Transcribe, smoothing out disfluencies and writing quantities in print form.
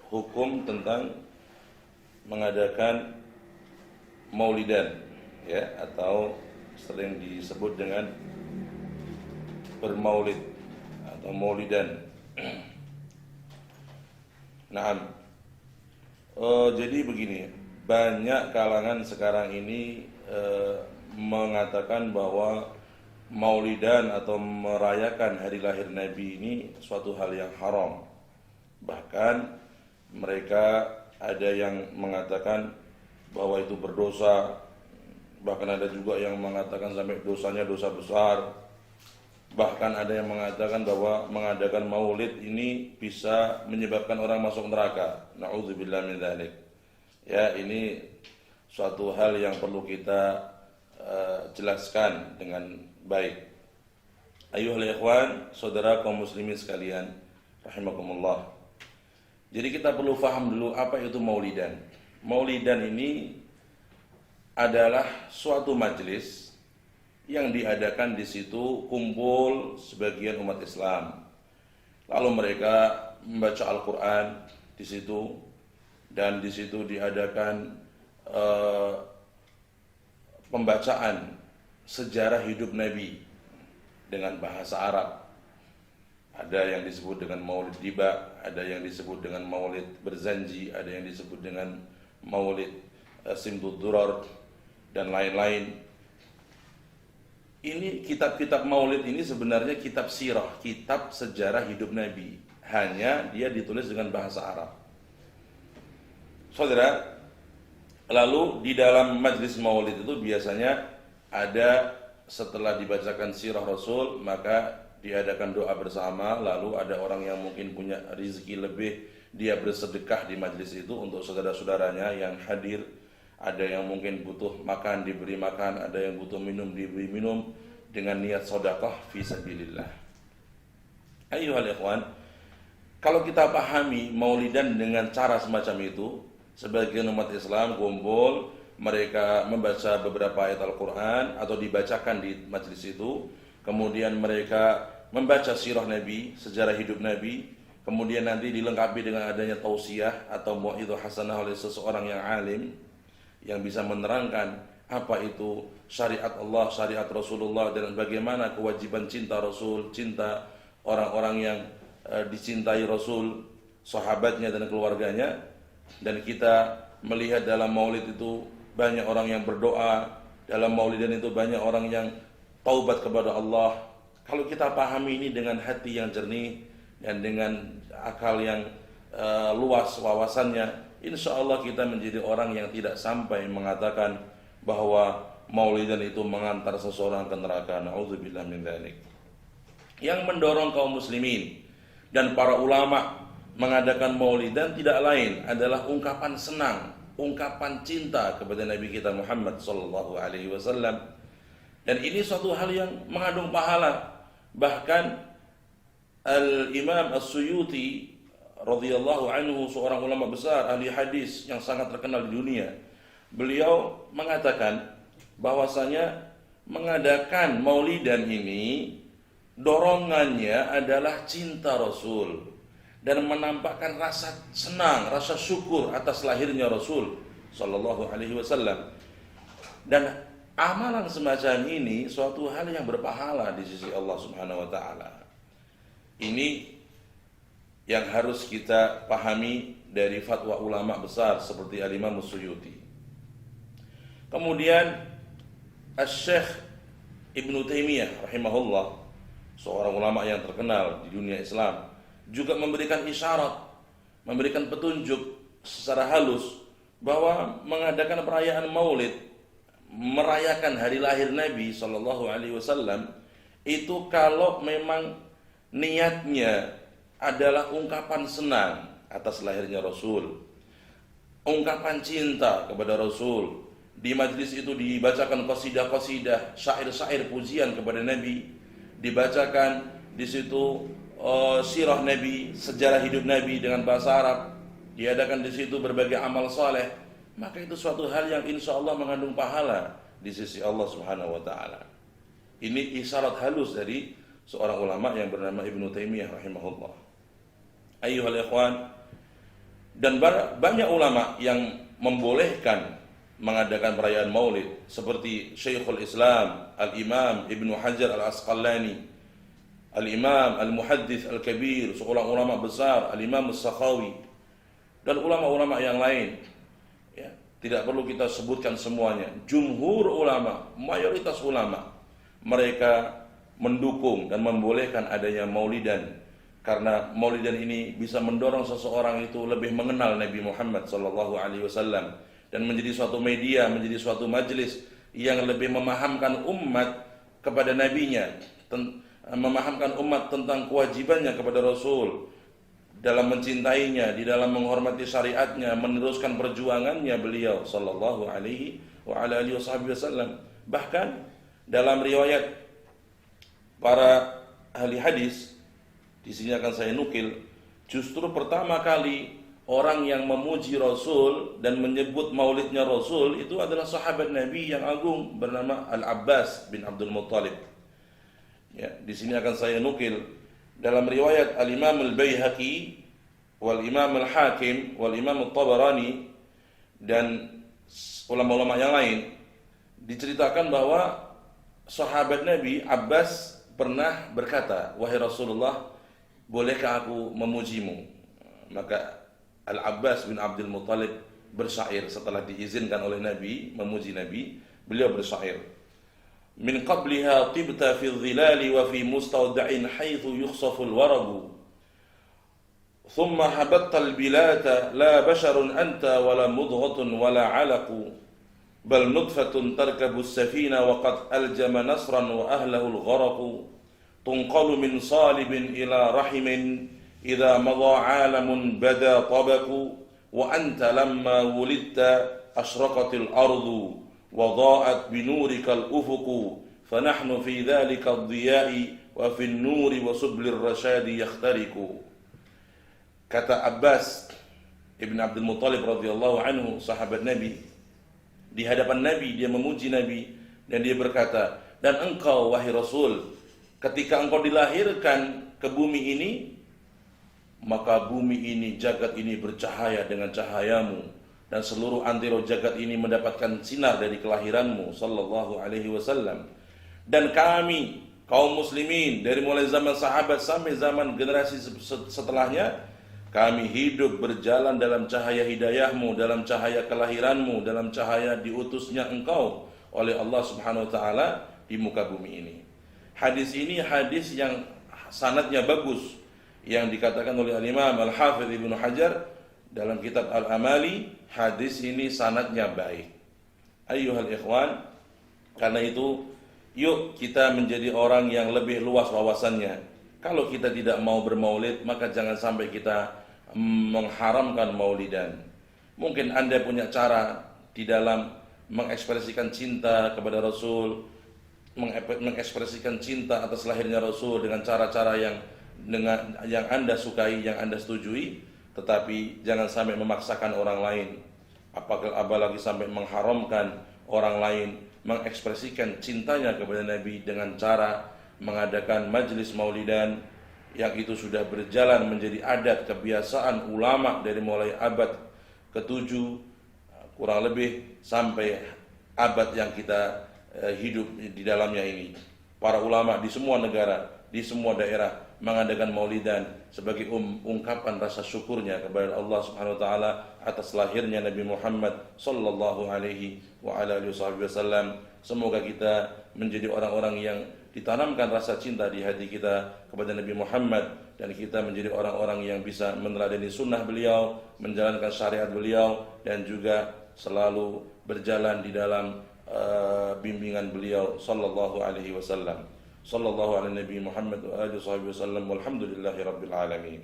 hukum tentang mengadakan maulidan, ya, atau sering disebut dengan bermaulid atau maulidan. Naam. Jadi begini, banyak kalangan sekarang ini mengatakan bahwa maulidan atau merayakan hari lahir Nabi ini suatu hal yang haram. Bahkan mereka ada yang mengatakan bahwa itu berdosa, bahkan ada juga yang mengatakan sampai dosanya dosa besar. Bahkan ada yang mengatakan bahwa mengadakan maulid ini bisa menyebabkan orang masuk neraka. Na'udzubillah min dzalik. Ya, ini suatu hal yang perlu kita jelaskan dengan baik. Ayuhal ikhwan, saudara kaum muslimin sekalian, rahimakumullah. Jadi kita perlu faham dulu apa itu maulidan. Maulidan ini adalah suatu majelis yang diadakan di situ kumpul sebagian umat Islam. Lalu mereka membaca Al-Quran di situ, dan di situ diadakan pembacaan sejarah hidup Nabi dengan bahasa Arab. Ada yang disebut dengan maulid diba, ada yang disebut dengan maulid berzanji, ada yang disebut dengan maulid simtud durar, dan lain-lain. Ini kitab-kitab maulid ini sebenarnya kitab sirah, kitab sejarah hidup Nabi. Hanya dia ditulis dengan bahasa Arab. Saudara, lalu di dalam majlis maulid itu biasanya ada, setelah dibacakan sirah Rasul, maka diadakan doa bersama. Lalu ada orang yang mungkin punya rezeki lebih, dia bersedekah di majlis itu untuk saudara-saudaranya yang hadir. Ada yang mungkin butuh makan, diberi makan. Ada yang butuh minum, diberi minum, dengan niat sedekah fi sabilillah. Ayyuhal ikhwan, kalau kita pahami maulidan dengan cara semacam itu, sebagian umat Islam kumpul, mereka membaca beberapa ayat Al-Quran atau dibacakan di majlis itu. Kemudian mereka membaca sirah Nabi, sejarah hidup Nabi. Kemudian nanti dilengkapi dengan adanya tausiah atau mau'izah hasanah oleh seseorang yang alim, yang bisa menerangkan apa itu syariat Allah, syariat Rasulullah, dan bagaimana kewajiban cinta Rasul, cinta orang-orang yang dicintai Rasul, sahabatnya dan keluarganya. Dan kita melihat dalam maulid itu banyak orang yang berdoa, dalam maulidan itu banyak orang yang taubat kepada Allah. Kalau kita pahami ini dengan hati yang jernih dan dengan akal yang luas wawasannya, insya Allah kita menjadi orang yang tidak sampai mengatakan bahwa maulidan itu mengantar seseorang ke neraka. Na'udzubillah min dzalik. Yang mendorong kaum muslimin dan para ulama mengadakan maulidan tidak lain adalah ungkapan senang, ungkapan cinta kepada Nabi kita Muhammad sallallahu alaihi wasallam. Dan ini suatu hal yang mengandung pahala. Bahkan Al-Imam As-Suyuti radhiyallahu anhu, seorang ulama besar ahli hadis yang sangat terkenal di dunia, beliau mengatakan bahwasanya mengadakan maulidan ini dorongannya adalah cinta Rasul dan menampakkan rasa senang, rasa syukur atas lahirnya Rasul sallallahu alaihi wasallam. Dan amalan semacam ini suatu hal yang berpahala di sisi Allah Subhanahu wa taala. Ini yang harus kita pahami dari fatwa ulama besar seperti Al-Imam As-Suyuti. Kemudian Asy-Syaikh Ibnu Taimiyah rahimahullah, seorang ulama yang terkenal di dunia Islam, juga memberikan isyarat, memberikan petunjuk secara halus bahwa mengadakan perayaan maulid, merayakan hari lahir Nabi sallallahu alaihi wasallam, itu kalau memang niatnya adalah ungkapan senang atas lahirnya Rasul, ungkapan cinta kepada Rasul. Di majlis itu dibacakan qasidah-qasidah, syair-syair pujian kepada Nabi, dibacakan di situ sirah Nabi, sejarah hidup Nabi dengan bahasa Arab, diadakan di situ berbagai amal saleh, maka itu suatu hal yang insya Allah mengandung pahala di sisi Allah Subhanahu wa taala. Ini isyarat halus dari seorang ulama yang bernama Ibnu Taimiyah rahimahullah. Ayyuhal ikhwan, Dan banyak ulama yang membolehkan mengadakan perayaan Maulid, seperti Syekhul Islam Al-Imam Ibnu Hajar Al-Asqalani, Al-Imam Al-Muhaddits Al-Kabir, seorang ulama besar, Al-Imam As-Sakhawi, dan ulama-ulama yang lain. Ya, tidak perlu kita sebutkan semuanya. Jumhur ulama, mayoritas ulama, mereka mendukung dan membolehkan adanya maulidan, karena maulidan ini bisa mendorong seseorang itu lebih mengenal Nabi Muhammad SAW, dan menjadi suatu media, menjadi suatu majelis yang lebih memahamkan umat kepada nabinya, memahamkan umat tentang kewajibannya kepada Rasul dalam mencintainya, di dalam menghormati syariatnya, meneruskan perjuangannya beliau sallallahu alaihi wasallam. Bahkan dalam riwayat para ahli hadis, di sini akan saya nukil, justru pertama kali orang yang memuji Rasul dan menyebut maulidnya Rasul itu adalah sahabat Nabi yang agung bernama Al-Abbas bin Abdul Muttalib. Ya, di sini akan saya nukil dalam riwayat Al-Imam Al-Baihaqi wal Imam Al-Hakim wal Imam At-Tabarani dan ulama-ulama yang lain, diceritakan bahwa sahabat Nabi Abbas pernah berkata, "Wahai Rasulullah, bolehkah aku memujimu?" Maka Al-Abbas bin Abdul Muttalib bersyair setelah diizinkan oleh Nabi memuji Nabi, beliau bersyair, "Min qabliha tibta fi dhilali wa fi mustawda'in haythu yukhsafu al-warabu. Thumma habatta al-bilata la basharun anta wala mudghatun wala 'alaqu. Bal nutfatun tarkabu as-safina wa qad aljama nasran wa ahlahu al-gharaqu. Tunqalu min salibin ila rahimin idza madha 'alamun bada tabaku. Wa anta lamma wulidta ashraqatil ardu وضاءت بنورك الأفق فنحن في ذلك الضياء وفي النور وسبل الرشاد يخترق." Kata Abbas Ibn Abdul Muttalib radhiyallahu anhu, sahabat Nabi, di hadapan Nabi dia memuji Nabi dan dia berkata, "Dan engkau wahai Rasul, ketika engkau dilahirkan ke bumi ini, maka bumi ini, jagat ini bercahaya dengan cahayamu, dan seluruh antero jagat ini mendapatkan sinar dari kelahiranmu sallallahu alaihi wasallam. Dan kami kaum muslimin dari mulai zaman sahabat sampai zaman generasi setelahnya, kami hidup berjalan dalam cahaya hidayahmu, dalam cahaya kelahiranmu, dalam cahaya diutusnya engkau oleh Allah Subhanahu wa taala di muka bumi ini." Hadis ini hadis yang sanadnya bagus, yang dikatakan oleh Al-Imam Al-Hafidz Ibnu Hajar dalam kitab Al-Amali, hadis ini sanadnya baik. Ayyuhal ikhwan, karena itu yuk kita menjadi orang yang lebih luas wawasannya. Kalau kita tidak mau bermaulid, maka jangan sampai kita mengharamkan maulidan. Mungkin Anda punya cara di dalam mengekspresikan cinta kepada Rasul, mengekspresikan cinta atas lahirnya Rasul dengan cara-cara yang Anda sukai, yang Anda setujui. Tetapi jangan sampai memaksakan orang lain, apalagi sampai mengharamkan orang lain mengekspresikan cintanya kepada Nabi dengan cara mengadakan majelis maulidan yang itu sudah berjalan menjadi adat kebiasaan ulama dari mulai abad ke-7 kurang lebih sampai abad yang kita hidup di dalamnya ini. Para ulama di semua negara, di semua daerah mengadakan maulidan sebagai ungkapan rasa syukurnya kepada Allah Subhanahu wa taala atas lahirnya Nabi Muhammad sallallahu alaihi wasallam. Semoga kita menjadi orang-orang yang ditanamkan rasa cinta di hati kita kepada Nabi Muhammad, dan kita menjadi orang-orang yang bisa meneladani sunnah beliau, menjalankan syariat beliau, dan juga selalu berjalan di dalam bimbingan beliau sallallahu alaihi wasallam. Sallallahu ala Nabi Muhammad wa alihi wasallam, walhamdulillahi rabbil alamin.